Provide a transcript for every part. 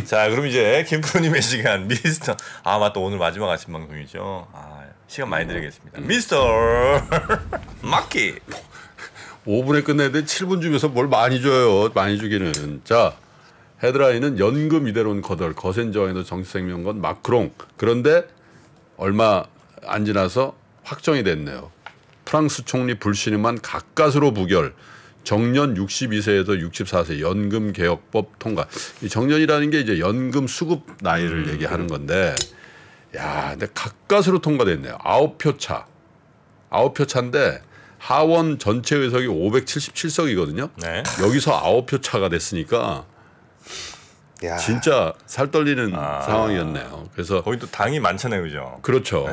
자, 그럼 이제 김프로님의 시간 미스터 맞다 오늘 마지막 아침 방송이죠. 시간 많이 드리겠습니다. 미스터 마키 5분에 끝내야 돼. 7분 주면서 뭘 많이 줘요. 많이 주기는. 자, 헤드라인은 연금 이대로는 거덜 거센 저항에도 정치생명권 마크롱. 그런데 얼마 안 지나서 확정이 됐네요. 프랑스 총리 불신임한 가까스로 부결. 정년 62세에서 64세 연금 개혁법 통과. 이 정년이라는 게 이제 연금 수급 나이를 얘기하는 건데, 야, 근데 가까스로 통과됐네요. 9표 차. 9표 차인데 하원 전체 의석이 577석이거든요. 네. 여기서 9표 차가 됐으니까 야. 진짜 살 떨리는 상황이었네요. 그래서 거기 또 당이 많잖아요, 그죠? 그렇죠.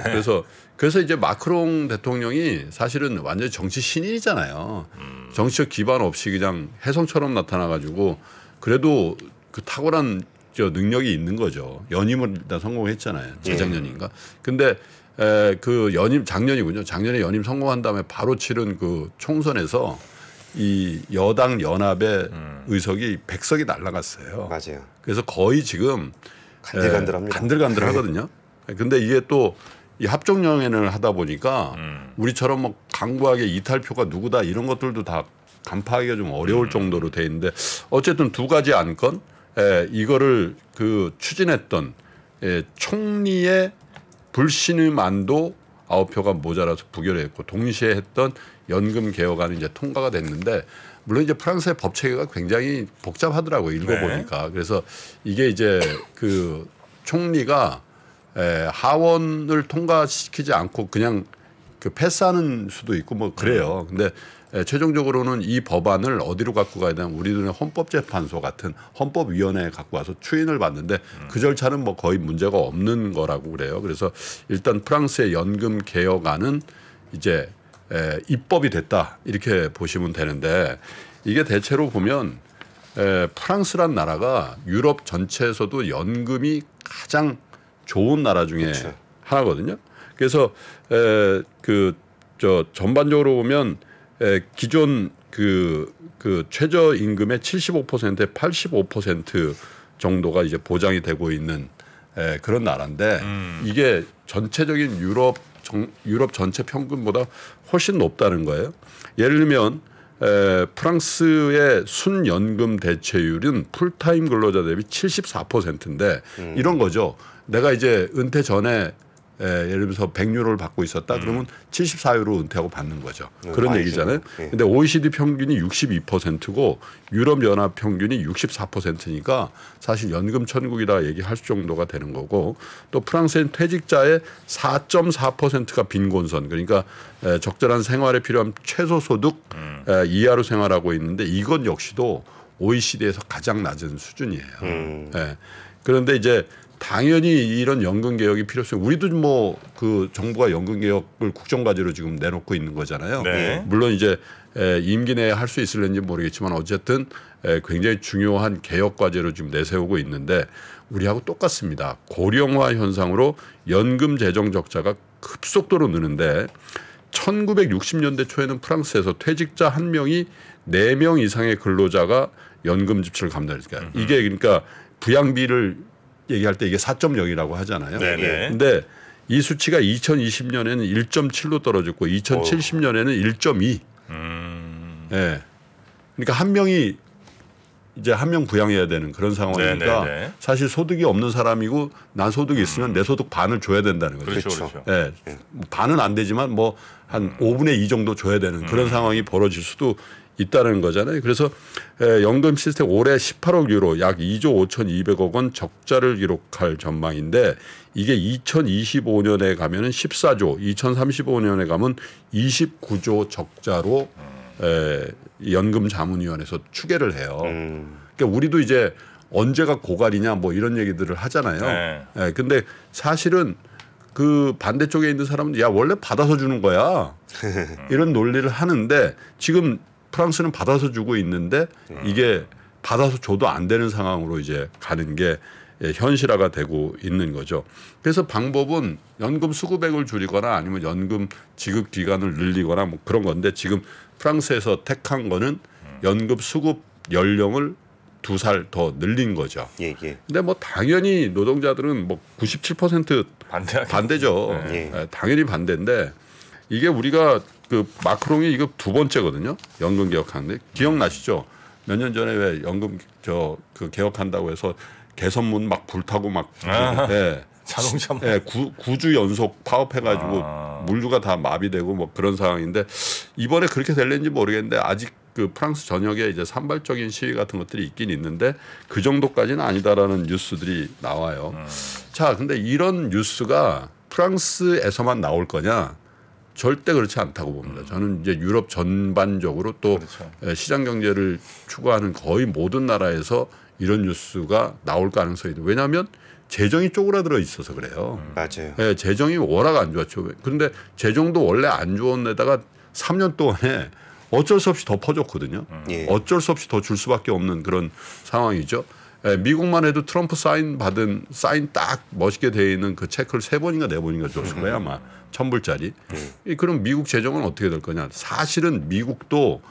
그래서 이제 마크롱 대통령이 사실은 완전히 정치 신인이잖아요. 정치적 기반 없이 그냥 혜성처럼 나타나가지고 그래도 그 탁월한 능력이 있는 거죠. 연임을 일단 성공했잖아요. 재작년인가. 근데 그 연임 작년이군요. 작년에 연임 성공한 다음에 바로 치른 그 총선에서 이 여당 연합의 의석이 100석이 날아갔어요. 맞아요. 그래서 거의 지금 간들간들합니다. 간들간들하거든요. 근데 이게 또 이 합종연행을 하다 보니까 우리처럼 뭐 강구하게 이탈표가 누구다 이런 것들도 다 간파하기가 좀 어려울 정도로 돼 있는데 어쨌든 두 가지 안건 이거를 그 추진했던 총리의 불신임 안도 9표가 모자라서 부결했고 동시에 했던 연금 개혁안이 이제 통과가 됐는데 물론 이제 프랑스의 법 체계가 굉장히 복잡하더라고요. 읽어보니까. 네. 그래서 이게 이제 그 총리가 하원을 통과시키지 않고 그냥 그 패스하는 수도 있고 뭐 그래요. 근데 최종적으로는 이 법안을 어디로 갖고 가야 되나 우리들은 헌법재판소 같은 헌법위원회에 갖고 와서 추인을 받는데 그 절차는 뭐 거의 문제가 없는 거라고 그래요. 그래서 일단 프랑스의 연금 개혁안은 이제 입법이 됐다 이렇게 보시면 되는데 이게 대체로 보면 프랑스란 나라가 유럽 전체에서도 연금이 가장 좋은 나라 중에 그렇죠. 하나거든요. 그래서 전반적으로 보면 기존 그 최저 임금의 75%에 85% 정도가 이제 보장이 되고 있는 그런 나라인데 이게 전체적인 유럽 전체 평균보다 훨씬 높다는 거예요. 예를 들면 프랑스의 순연금 대체율은 풀타임 근로자 대비 74%인데 이런 거죠. 내가 이제 은퇴 전에 예를 들어서 100유로를 받고 있었다. 그러면 74유로 은퇴하고 받는 거죠. 그런 얘기잖아요. 근데 OECD 평균이 62%고 유럽연합 평균이 64%니까 사실 연금 천국이다 얘기할 정도가 되는 거고 또 프랑스는 퇴직자의 4.4%가 빈곤선 그러니까 적절한 생활에 필요한 최소소득 이하로 생활하고 있는데 이건 역시도 OECD에서 가장 낮은 수준이에요. 그런데 이제 당연히 이런 연금 개혁이 필요해요. 우리도 뭐 그 정부가 연금 개혁을 국정 과제로 지금 내놓고 있는 거잖아요. 네. 물론 이제 임기 내에 할 수 있을는지 모르겠지만 어쨌든 굉장히 중요한 개혁 과제로 지금 내세우고 있는데 우리하고 똑같습니다. 고령화 현상으로 연금 재정 적자가 급속도로 느는데 1960년대 초에는 프랑스에서 퇴직자 1명이 4명 이상의 근로자가 연금 지출을 감당했으니까 이게 그러니까 부양비를 얘기할 때 이게 4.0이라고 하잖아요. 그런데 이 수치가 2020년에는 1.7로 떨어졌고 2070년에는 1.2. 네. 그러니까 한 명이 이제 한 명 부양해야 되는 그런 상황이니까 사실 소득이 없는 사람이고 난 소득이 있으면 내 소득 반을 줘야 된다는 거죠. 그렇죠. 네. 반은 안 되지만 뭐 한 5분의 2 정도 줘야 되는 그런 상황이 벌어질 수도 있다는 거잖아요. 그래서 연금 시스템 올해 18억 유로 약 2조 5,200억 원 적자를 기록할 전망인데 이게 2025년에 가면은 14조, 2035년에 가면 29조 적자로 연금자문위원회에서 추계를 해요. 그러니까 우리도 이제 언제가 고갈이냐 뭐 이런 얘기들을 하잖아요. 근데 사실은 그 반대쪽에 있는 사람은 야 원래 받아서 주는 거야. 이런 논리를 하는데 지금 프랑스는 받아서 주고 있는데 이게 받아서 줘도 안 되는 상황으로 이제 가는 게 현실화가 되고 있는 거죠. 그래서 방법은 연금 수급액을 줄이거나 아니면 연금 지급 기간을 늘리거나 뭐 그런 건데 지금 프랑스에서 택한 거는 연금 수급 연령을 2살 더 늘린 거죠. 예, 예. 근데 뭐 당연히 노동자들은 뭐 97% 반대죠. 예. 당연히 반대인데 이게 우리가 그 마크롱이 이거 두 번째거든요. 연금 개혁하는데 기억나시죠? 몇 년 전에 왜 연금 그 개혁한다고 해서 개선문 막 불타고 막 예. 자동차 막. 예, 9주 연속 파업해가지고 물류가 다 마비되고 뭐 그런 상황인데 이번에 그렇게 될는지 모르겠는데 아직 그 프랑스 전역에 이제 산발적인 시위 같은 것들이 있긴 있는데 그 정도까지는 아니다라는 뉴스들이 나와요. 자, 근데 이런 뉴스가 프랑스에서만 나올 거냐? 절대 그렇지 않다고 봅니다. 저는 이제 유럽 전반적으로 또 그렇죠. 시장 경제를 추구하는 거의 모든 나라에서 이런 뉴스가 나올 가능성이 있는. 왜냐하면 재정이 쪼그라들어 있어서 그래요. 맞아요. 네, 재정이 워낙 안 좋았죠. 그런데 재정도 원래 안 좋은 데다가 3년 동안에 어쩔 수 없이 더 퍼줬거든요. 예. 어쩔 수 없이 더 줄 수밖에 없는 그런 상황이죠. 미국만 해도 트럼프 사인 딱 멋있게 돼 있는 그 체크를 3번인가 4번인가 줬을 거예요 아마 1,000불짜리. 그럼 미국 재정은 어떻게 될 거냐. 사실은 미국도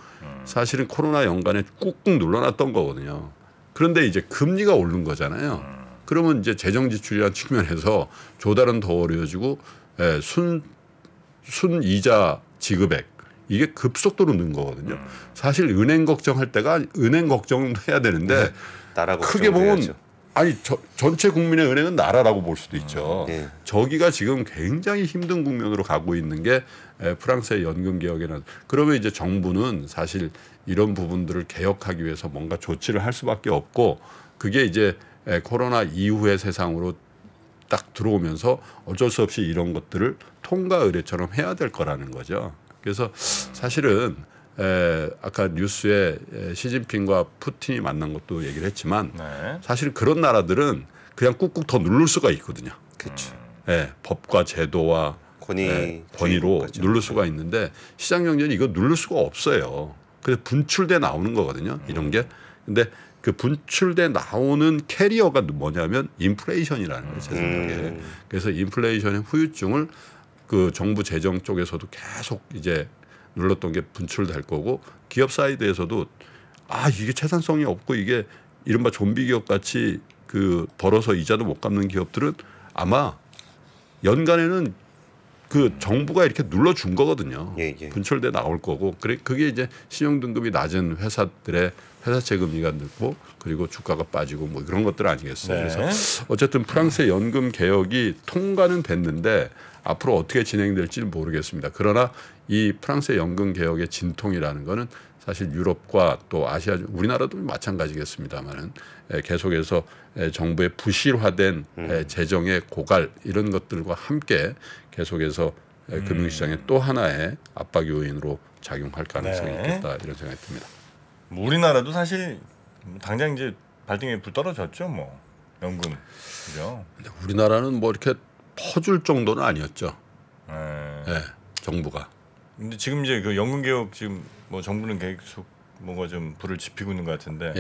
사실은 코로나 연간에 꾹꾹 눌러놨던 거거든요. 그런데 이제 금리가 오른 거잖아요. 그러면 이제 재정 지출이라는 측면에서 조달은 더 어려워지고 순 이자 지급액 이게 급속도로 는 거거든요. 사실 은행 걱정할 때가 은행 걱정도 해야 되는데 크게 보면 아니 전체 국민의 은행은 나라라고 볼 수도 있죠. 예. 저기가 지금 굉장히 힘든 국면으로 가고 있는 게 프랑스의 연금 개혁에는 그러면 이제 정부는 사실 이런 부분들을 개혁하기 위해서 뭔가 조치를 할 수밖에 없고 그게 이제 코로나 이후의 세상으로 딱 들어오면서 어쩔 수 없이 이런 것들을 통과 의례처럼 해야 될 거라는 거죠. 그래서 사실은 아까 뉴스에 시진핑과 푸틴이 만난 것도 얘기를 했지만 네. 사실 그런 나라들은 그냥 꾹꾹 더 누를 수가 있거든요. 그렇죠. 법과 제도와 권위로 누를 수가 있는데 시장 경제는 이거 누를 수가 없어요. 그래서 분출돼 나오는 거거든요. 이런 게. 근데 그 분출돼 나오는 캐리어가 뭐냐면 인플레이션이라는 거예요. 제 생각에. 그래서 인플레이션의 후유증을 그 정부 재정 쪽에서도 계속 이제 눌렀던 게 분출될 거고 기업 사이드에서도 이게 채산성이 없고 이게 이른바 좀비 기업 같이 그 벌어서 이자도 못 갚는 기업들은 아마 연간에는 그 정부가 이렇게 눌러준 거거든요. 예. 분출돼 나올 거고 그게 이제 신용 등급이 낮은 회사들의 회사채 금리가 늘고 그리고 주가가 빠지고 뭐 그런 것들 아니겠어요. 네. 그래서 어쨌든 프랑스의 연금 개혁이 통과는 됐는데 앞으로 어떻게 진행될지는 모르겠습니다. 그러나 이 프랑스의 연금 개혁의 진통이라는 거는 사실 유럽과 또 아시아 우리나라도 마찬가지겠습니다만은 계속해서 정부의 부실화된 재정의 고갈 이런 것들과 함께 계속해서 금융시장의 또 하나의 압박 요인으로 작용할 가능성이 있겠다 이런 생각이 듭니다. 우리나라도 사실 당장 이제 발등에 불 떨어졌죠, 뭐 연금, 그죠? 근데 우리나라는 뭐 이렇게 퍼줄 정도는 아니었죠. 네. 정부가. 근데 지금 이제 그 연금 개혁 지금 뭐 정부는 계속 뭔가 좀 불을 지피고 있는 것 같은데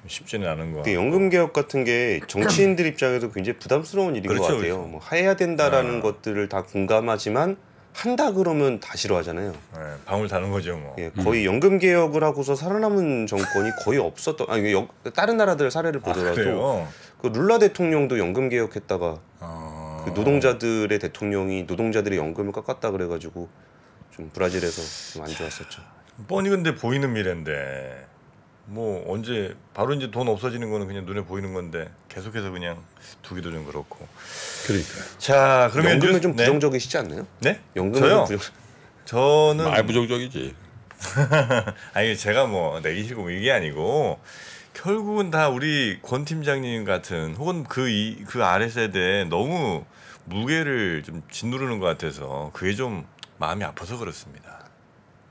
쉽지는 않은 거. 연금 개혁 같은 게 정치인들 입장에도 굉장히 부담스러운 일인 것 같아요. 그렇죠. 뭐 해야 된다라는 것들을 다 공감하지만 한다 그러면 다 싫어하잖아요. 네, 방울 다는 거죠, 뭐. 예, 거의 연금 개혁을 하고서 살아남은 정권이 거의 없었던. 다른 나라들 사례를 보더라도 그 룰라 대통령도 연금 개혁했다가 그 노동자들의 대통령이 노동자들의 연금을 깎았다 그래가지고 좀 브라질에서 좀 안 좋았었죠. 뻔히 근데 보이는 미래인데 뭐 언제 바로 이제 돈 없어지는 거는 그냥 눈에 보이는 건데 계속해서 그냥 두기도 좀 그렇고. 그러니까요. 자, 그러면 연금에 좀 부정적이시지 않나요? 네? 연금에 저요? 저는 많이 부정적이지. 아니 제가 뭐 내기 싫고 뭐 이게 아니고 결국은 다 우리 권 팀장님 같은 혹은 그 아래 세대에 너무 무게를 좀 짓누르는 것 같아서 그게 좀 마음이 아파서 그렇습니다.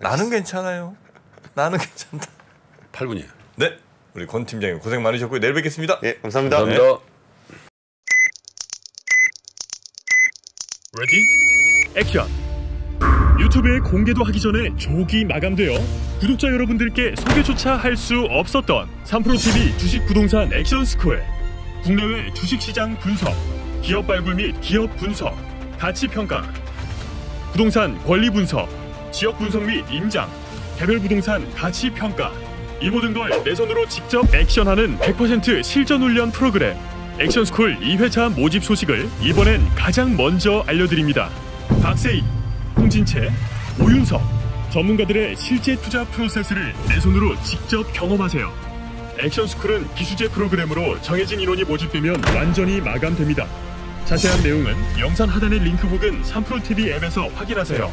나는 괜찮아요. 나는 괜찮다. 8분이에요. 네, 우리 권 팀장님 고생 많으셨고요. 내일 뵙겠습니다. 예, 감사합니다. 감사합니다. 레디 액션. 유튜브에 공개도 하기 전에 조기 마감되어 구독자 여러분들께 소개조차 할 수 없었던 3프로TV 주식 부동산 액션 스퀘어. 국내외 주식시장 분석, 기업 발굴 및 기업 분석, 가치 평가, 부동산 권리 분석, 지역 분석 및 임장, 개별 부동산 가치 평가, 이 모든 걸 내 손으로 직접 액션하는 100% 실전 훈련 프로그램 액션스쿨 2회차 모집 소식을 이번엔 가장 먼저 알려드립니다. 박세희, 홍진채, 오윤석 전문가들의 실제 투자 프로세스를 내 손으로 직접 경험하세요. 액션스쿨은 기수제 프로그램으로 정해진 인원이 모집되면 완전히 마감됩니다. 자세한 내용은 영상 하단의 링크 혹은 3프로TV 앱에서 확인하세요.